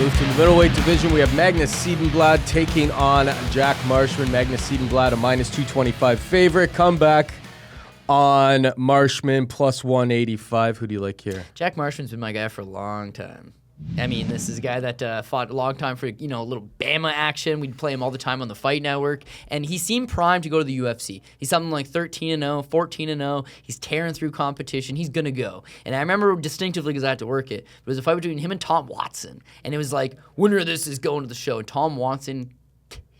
move to the middleweight division. We have Magnus Cedenblad taking on Jack Marshman. Magnus Cedenblad, a minus 225 favorite. Comeback on Marshman, plus 185. Who do you like here? Jack Marshman's been my guy for a long time. I mean, this is a guy that fought a long time for, a little Bama action. We'd play him all the time on the Fight Network. And he seemed primed to go to the UFC. He's something like 13-0, 14-0. He's tearing through competition. He's going to go. And I remember distinctively because I had to work it. It was a fight between him and Tom Watson. And it was like, winner of this is going to the show. And Tom Watson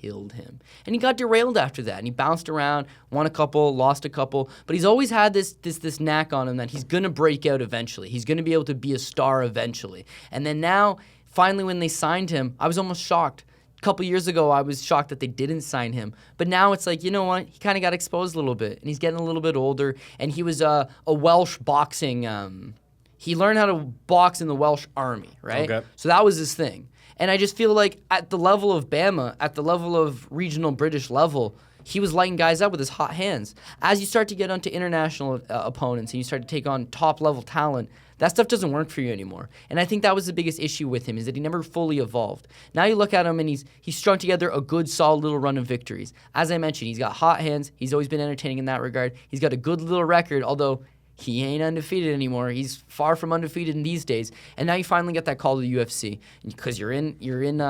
killed him. And he got derailed after that. And he bounced around, won a couple, lost a couple. But he's always had this knack on him that he's going to break out eventually. He's going to be able to be a star eventually. And then now, finally, when they signed him, I was almost shocked. A couple years ago, I was shocked that they didn't sign him. But now it's like, you know what? He kind of got exposed a little bit. And he's getting a little bit older. And he was a Welsh boxing... he learned how to box in the Welsh army, right? Okay. So that was his thing. And I just feel like at the level of Bama, at the level of regional British level, he was lighting guys up with his hot hands. As you start to get onto international opponents and you start to take on top-level talent, that stuff doesn't work for you anymore. And I think that was the biggest issue with him, is that he never fully evolved. Now you look at him and he's strung together a good, solid little run of victories. As I mentioned, he's got hot hands. He's always been entertaining in that regard. He's got a good little record, although he ain't undefeated anymore. He's far from undefeated in these days. And now you finally get that call to the UFC because you're in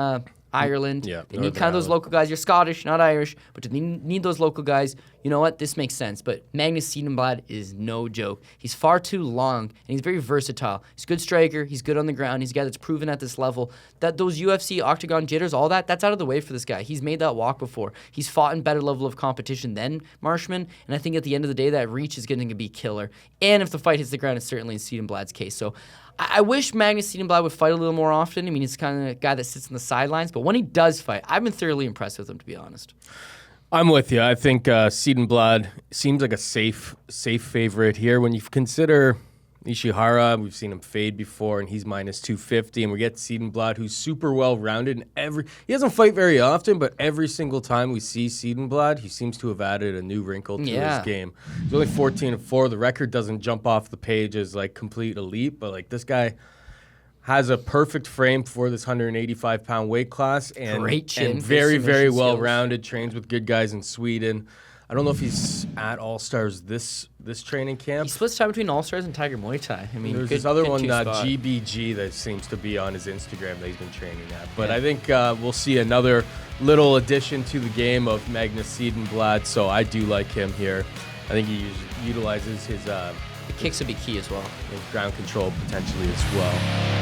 Ireland. Yeah, they need kind of those local guys. You're Scottish, not Irish, but they need those local guys. You know what? This makes sense. But Magnus Cedenblad is no joke. He's far too long, and he's very versatile. He's a good striker. He's good on the ground. He's a guy that's proven at this level. That those UFC octagon jitters, all that's out of the way for this guy. He's made that walk before. He's fought in better level of competition than Marshman, and I think at the end of the day, that reach is going to be killer. And if the fight hits the ground, it's certainly in Cedenblad's case. So I wish Magnus Cedenblad would fight a little more often. I mean, he's kind of a guy that sits on the sidelines, but when he does fight, I've been thoroughly impressed with him, to be honest. I'm with you. I think Cedenblad seems like a safe favorite here. When you consider Ishihara, we've seen him fade before, and he's minus 250. And we get Cedenblad, who's super well-rounded. And he doesn't fight very often, but every single time we see Cedenblad, he seems to have added a new wrinkle to his game. He's only 14-4. The record doesn't jump off the page as like complete elite, but like this guy has a perfect frame for this 185-pound weight class, and great chin, and very, very skills. well-rounded. Trains with good guys in Sweden. I don't know if he's at All Stars this training camp. He splits time between All Stars and Tiger Muay Thai. I mean, there's this other one, GBG, that seems to be on his Instagram that he's been training at. But I think we'll see another little addition to the game of Magnus Cedenblad. So I do like him here. I think he utilizes his the kicks would be key as well. His ground control potentially as well.